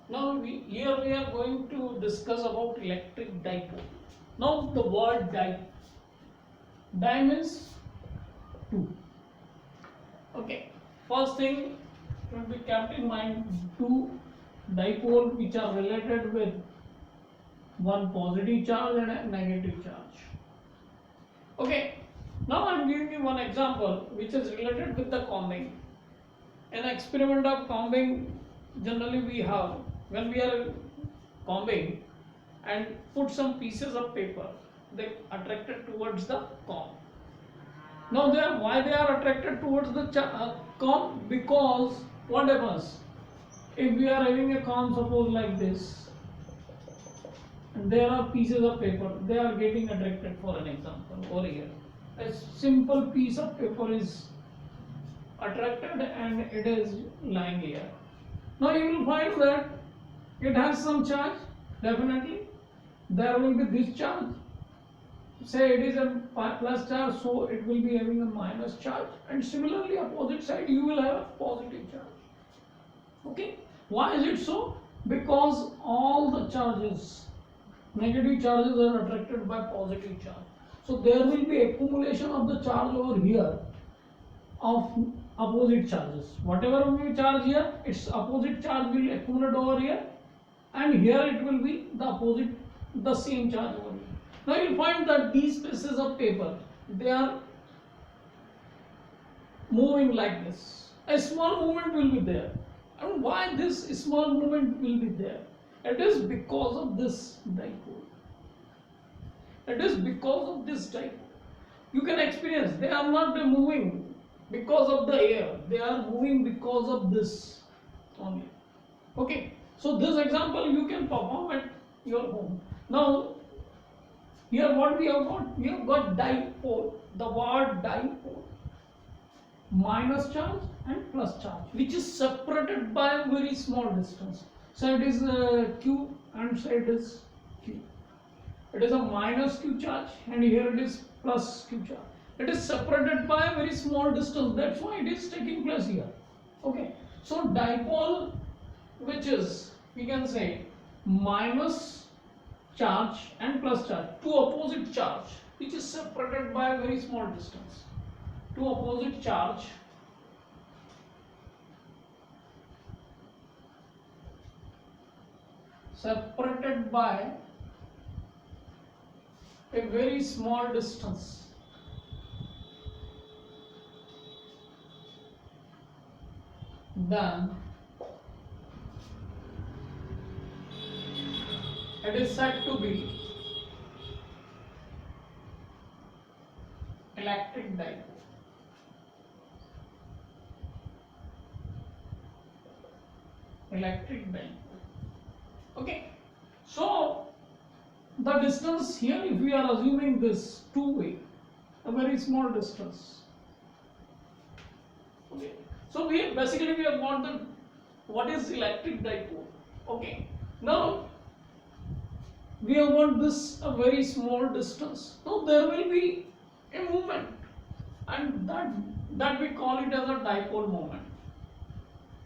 Here we are going to discuss about electric dipole. Now the word di means two. Okay. First thing should be kept in mind, two dipole which are related with one positive charge and a negative charge. Okay. Now I am giving you one example which is related with the combing. An experiment of combing, generally we have, when we are combing and put some pieces of paper, they attracted towards the comb. Now why they are attracted towards the comb? Because what happens if we are having a comb, suppose like this, and there are pieces of paper, they are getting attracted. For an example, over here a simple piece of paper is attracted and it is lying here. Now you will find that it has some charge. Definitely there will be this charge. Say it is a plus charge, so it will be having a minus charge, and similarly opposite side you will have a positive charge. Okay, why is it so? Because all the charges, negative charges, are attracted by positive charge, so there will be accumulation of the charge over here of opposite charges. Whatever we charge here, its opposite charge will accumulate over here, and here it will be the opposite, the same charge over here. Now you will find that these pieces of paper, they are moving like this. A small movement will be there. And why this small movement will be there? It is because of this dipole. It is because of this dipole. You can experience, they are not moving because of the air, they are moving because of this only. Okay, so this example you can perform at your home. Now here what we have got? We have got dipole, the word dipole, minus charge and plus charge, which is separated by a very small distance. So it is Q and so it is Q. It is a minus Q charge and here it is plus Q charge. It is separated by a very small distance. That's why it is taking place here. Okay. So dipole, which is, we can say, minus charge and plus charge, two opposite charge, which is separated by a very small distance. Two opposite charge separated by a very small distance. Then it is said to be electric dipole. Electric dipole. Okay, so the distance here, if we are assuming this two-way, a very small distance. Okay, so we have got the what is electric dipole. Okay, now we have got this a very small distance. Now there will be a movement, and that we call it as a dipole moment.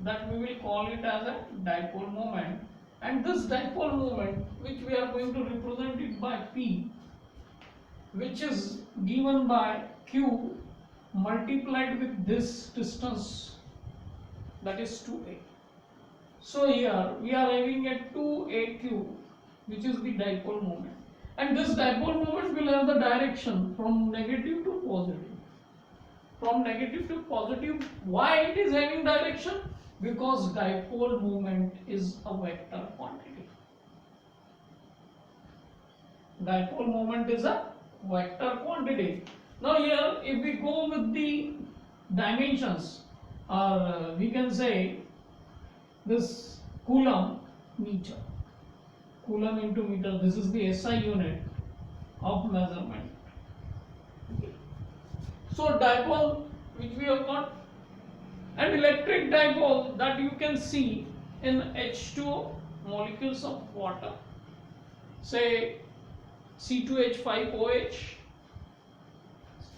That we will call it as a dipole moment, and this dipole moment, which we are going to represent it by P, which is given by Q multiplied with this distance, that is 2a. So here we are having a 2aq, which is the dipole moment, and this dipole moment will have the direction from negative to positive. From negative to positive. Why it is having direction? Because dipole moment is a vector quantity. Dipole moment is a vector quantity. Now here, if we go with the dimensions, or we can say this coulomb meter, coulomb into meter, this is the SI unit of measurement. So dipole, which we have got, and electric dipole, that you can see in H2O, molecules of water, say C2H5OH,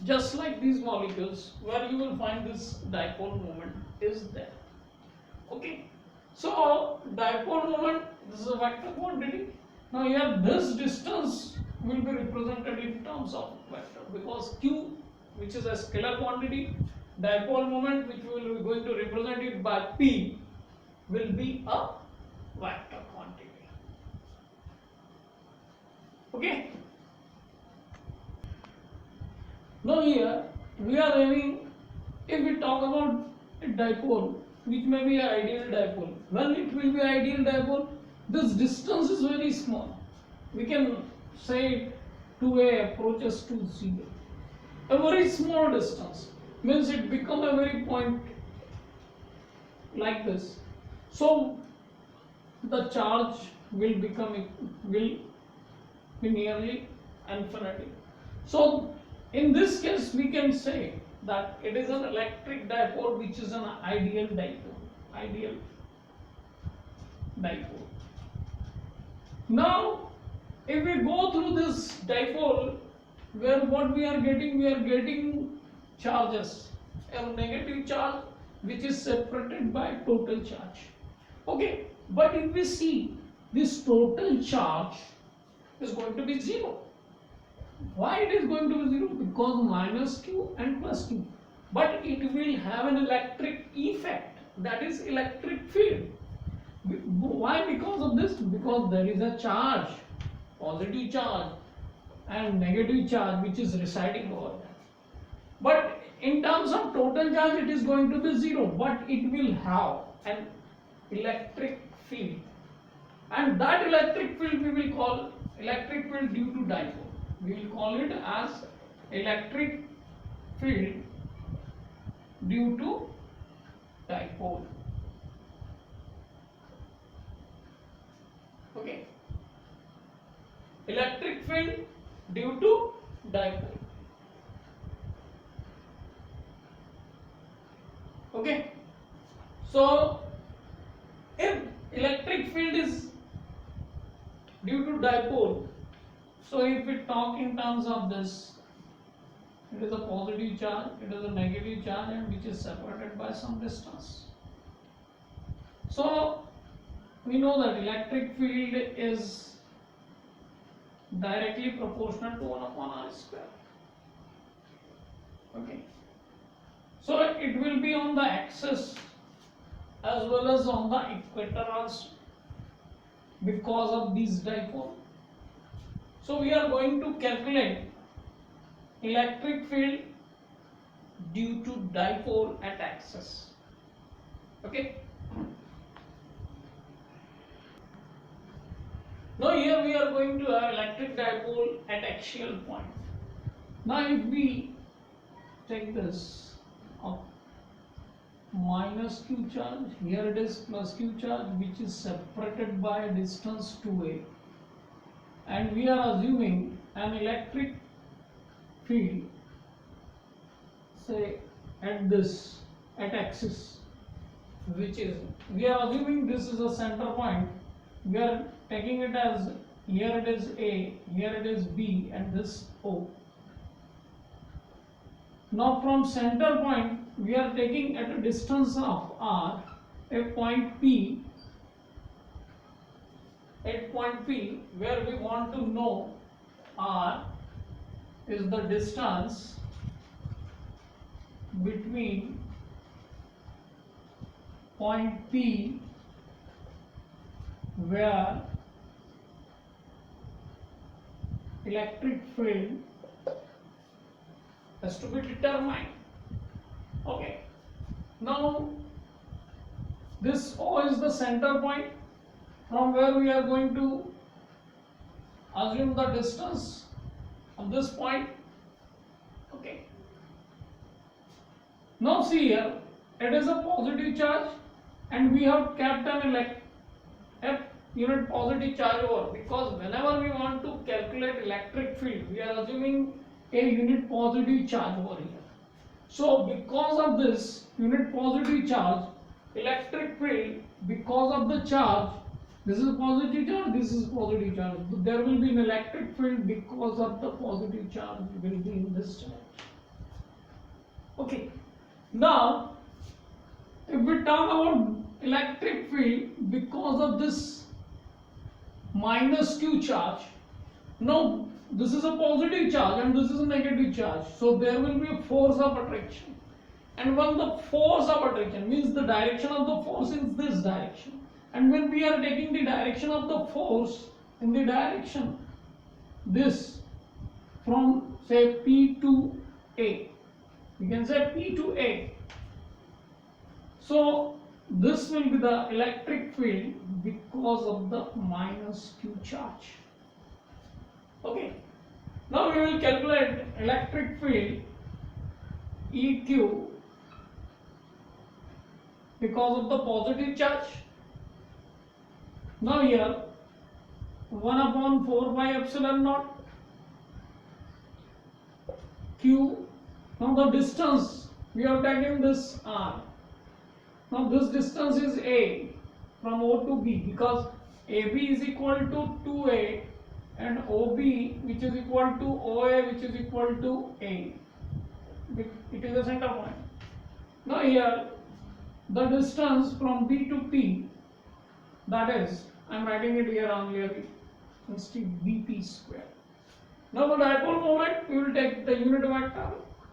just like these molecules, where you will find this dipole moment is there. Okay, So dipole moment, this is a vector quantity. Now here this distance will be represented in terms of vector, because q, which is a scalar quantity, dipole moment, which we will be going to represent it by p, will be a vector quantity. Okay. Now here we are having, if we talk about a dipole which may be an ideal dipole, when it will be ideal dipole, this distance is very small. We can say 2a approaches to 0. A very small distance means it become a very point like this. So the charge will be nearly infinity. So in this case we can say that it is an electric dipole which is an ideal dipole. Now if we go through this dipole, where what we are getting charges, a negative charge which is separated by total charge. Okay, but if we see this total charge is going to be 0. Why it is going to be 0? Because minus q and plus q. But it will have an electric effect, that is electric field. Why? Because of this, because there is a charge, positive charge and negative charge which is residing over there. But in terms of total charge it is going to be 0, but it will have an electric field, and that electric field we will call electric field due to dipole. We will call it as electric field due to dipole. Okay, electric field due to dipole. Okay, so if electric field is due to dipole, so if we talk in terms of this, it is a positive charge, it is a negative charge, and which is separated by some distance. So we know that electric field is directly proportional to 1 upon r square. Okay, so it will be on the axis as well as on the equator also, because of these dipole. So we are going to calculate electric field due to dipole at axis. Okay. Now here we are going to have electric dipole at axial point. Now if we take this of minus q charge, here it is plus q charge, which is separated by a distance 2a, and we are assuming an electric field, say at axis, which is, we are assuming this is a center point. We are taking it as, here it is A, here it is B, and this O. Now from center point we are taking at a distance of r a point P, at point P, where we want to know r is the distance between point P where electric field has to be determined. Okay, now this O is the center point from where we are going to assume the distance of this point. Okay, now see here, it is a positive charge and we have kept an unit positive charge over, because whenever we want to calculate electric field we are assuming a unit positive charge over here. So because of this unit positive charge, electric field, because of the charge, this is positive charge, this is positive charge, there will be an electric field because of the positive charge will be in this charge. Okay, now if we talk about electric field because of this minus q charge. Now this is a positive charge and this is a negative charge, so there will be a force of attraction. And when the force of attraction means the direction of the force in this direction, and when we are taking the direction of the force in the direction this from say P to A, we can say P to A. So this will be the electric field because of the minus q charge. Okay, now we will calculate electric field EQ because of the positive charge. Now here 1 upon 4 pi epsilon naught q. Now the distance we have taken this r. Now this distance is A from O to B, because AB is equal to 2A and OB which is equal to OA which is equal to A. It is a center point. Now here the distance from B to P, that is, I am writing it here only instead BP square. Now the dipole moment, we will take the unit vector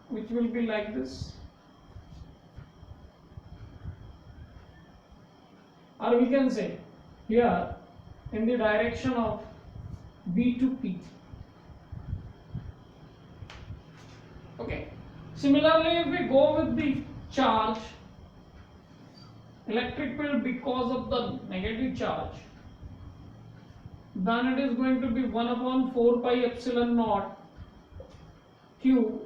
which will be like this, or we can say here in the direction of B to P. Okay. Similarly, if we go with the charge, electric field because of the negative charge, then it is going to be 1 upon 4 pi epsilon naught q.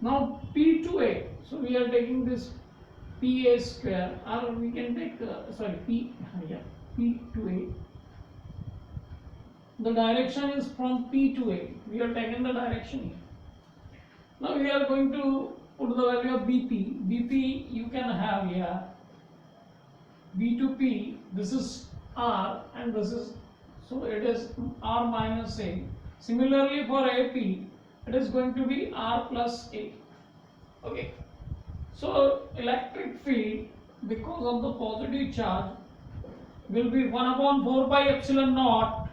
Now P to A, so we are taking this PA square, or we can take P to A. The direction is from P to A. We are taking the direction here. Now we are going to put the value of BP. BP you can have here B to P. This is R and this is, so it is R minus A. Similarly for AP, it is going to be R plus A. Okay. So electric field because of the positive charge will be 1 upon 4 pi epsilon naught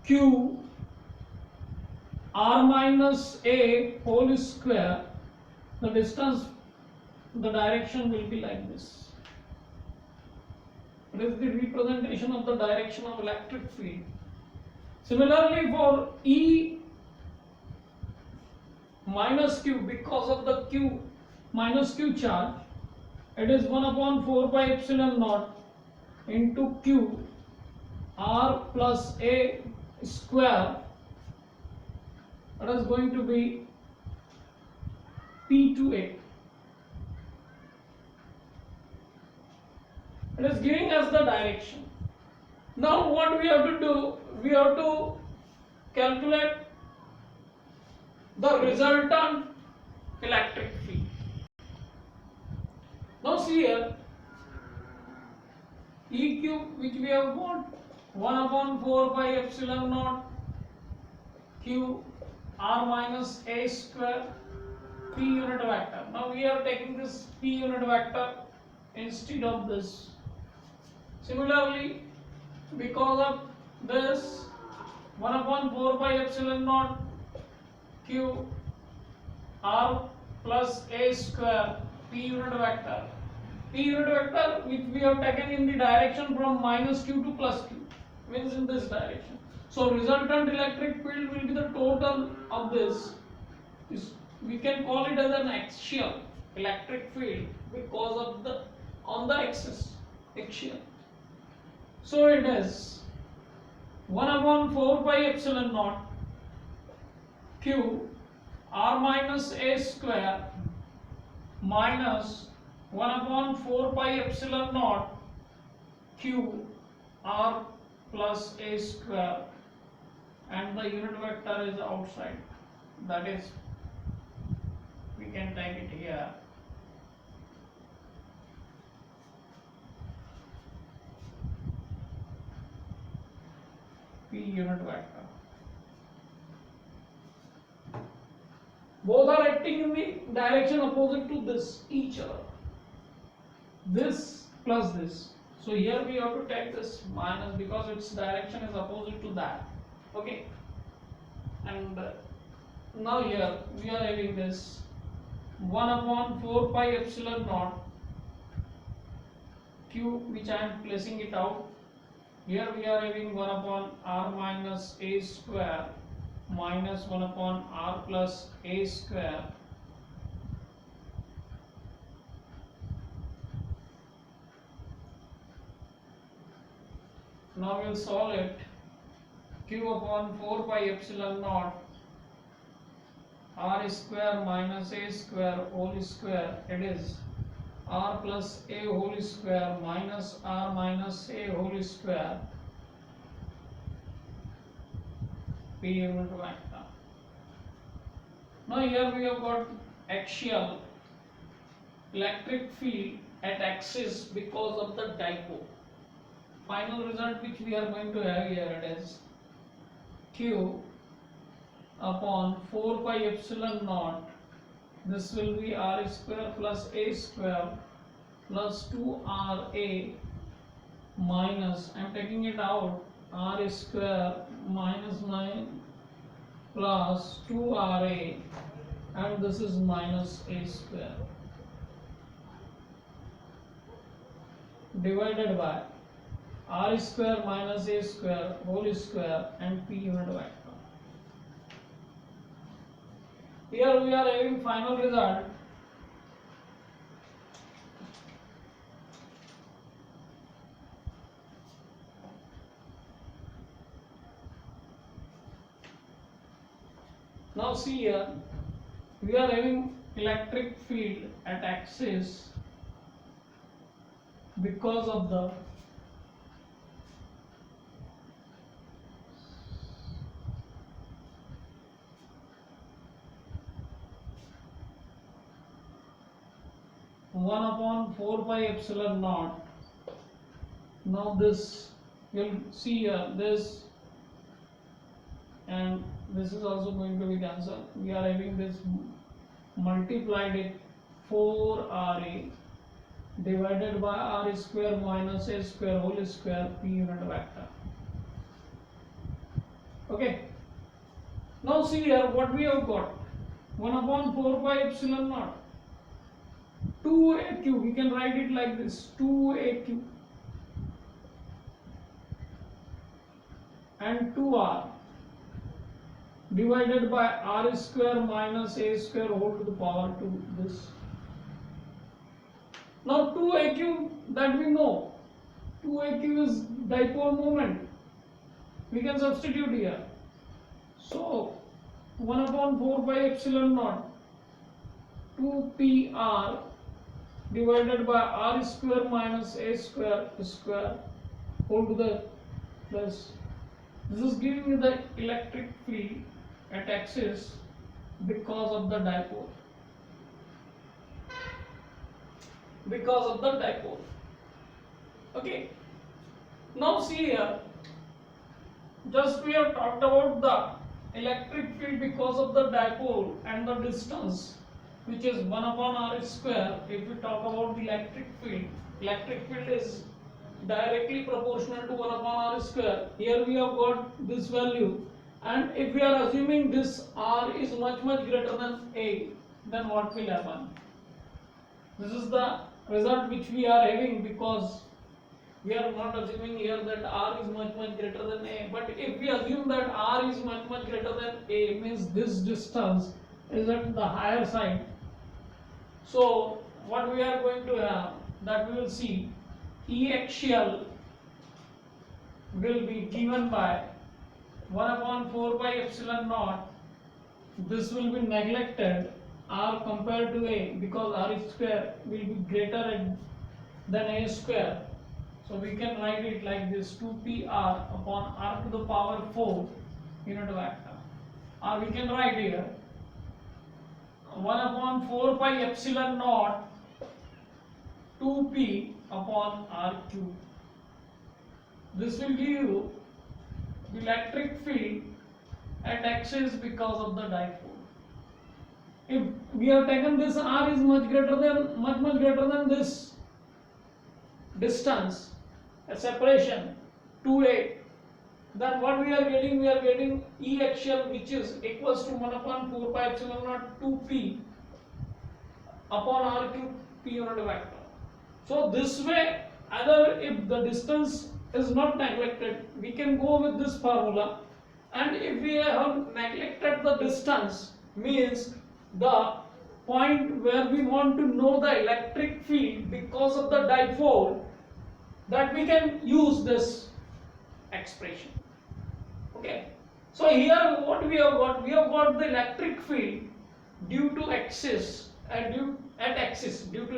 q r minus a whole square. The distance, the direction will be like this. It is the representation of the direction of electric field. Similarly for E minus q, because of the q minus q charge, it is 1 upon 4 pi epsilon naught into q r plus a square. That is going to be P to A. It is giving us the direction. Now what we have to do, we have to calculate the resultant electric field. Now see here, EQ which we have got 1 upon 4 pi epsilon naught q r minus a square p unit vector. Now we are taking this p unit vector instead of this. Similarly, because of this 1 upon 4 pi epsilon naught q r plus a square p unit vector. P unit vector which we have taken in the direction from minus q to plus q, means in this direction. So resultant electric field will be the total of this. We can call it as an axial electric field because of the on the axis axial. So it is 1 upon 4 pi epsilon naught q r minus a square minus 1 upon 4 pi epsilon naught q r plus a square, and the unit vector is outside, that is, we can take it here. P unit vector. Both are acting in the direction opposite to this each other. This plus this. So here we have to take this minus because its direction is opposite to that. Okay, and now here we are having this 1 upon 4 pi epsilon naught q, which I am placing it out. Here we are having 1 upon r minus a square minus 1 upon r plus a square. Now we'll solve it. Q upon 4 pi epsilon naught r square minus a square whole square, it is r plus a whole square minus r minus a whole square p unit vector. Now here we have got axial electric field at axis because of the dipole. Final result which we are going to have here, it is q upon 4 pi epsilon naught, this will be r square plus a square plus 2ra minus, I am taking it out, r square minus 9 plus 2ra, and this is minus a square divided by r square minus a square whole square and p unit vector. Here we are having final result. Now see here, we are having electric field at axis because of the one upon 4 pi epsilon naught. Now this, you'll see here, this and this is also going to be cancelled. We are having this multiplied it 4ra divided by r square minus a square whole square p unit vector. Okay. Now see here what we have got. 1 upon 4 pi epsilon naught. 2aq, we can write it like this, 2aq and 2r divided by r square minus a square whole to the power 2, this. Now 2aq, that we know, 2aq is dipole moment, we can substitute here. So 1 upon 4 pi epsilon naught 2pr divided by r square minus a square whole to the this. This is giving me the electric field at axis because of the dipole. Because of the dipole. Okay. Now see here, just we have talked about the electric field because of the dipole and the distance, which is 1 upon r square. If we talk about the electric field is directly proportional to 1 upon r square. Here we have got this value, and if we are assuming this r is much greater than a, then what will happen? This is the result which we are having because we are not assuming here that r is much greater than a, but if we assume that r is much greater than a, means this distance is at the higher side. So what we are going to have, that we will see, E axial will be given by 1 upon 4 pi epsilon naught. This will be neglected, r compared to a, because r square will be greater than a square. So we can write it like this, 2pr upon r to the power 4 unit vector. Or we can write here 1 upon 4 pi epsilon naught 2p upon r cube. This will give you the electric field at axis because of the dipole. If we have taken this r is much greater than this, distance, a separation 2a, then what we are getting? We are getting E axial, which is equals to 1 upon 4 pi epsilon naught 2p upon r cube p unit vector. So this way, either if the distance is not neglected, we can go with this formula, and if we have neglected the distance, means the point where we want to know the electric field because of the dipole, that we can use this expression. Okay, so here what we have got? We have got the electric field due to axis, due to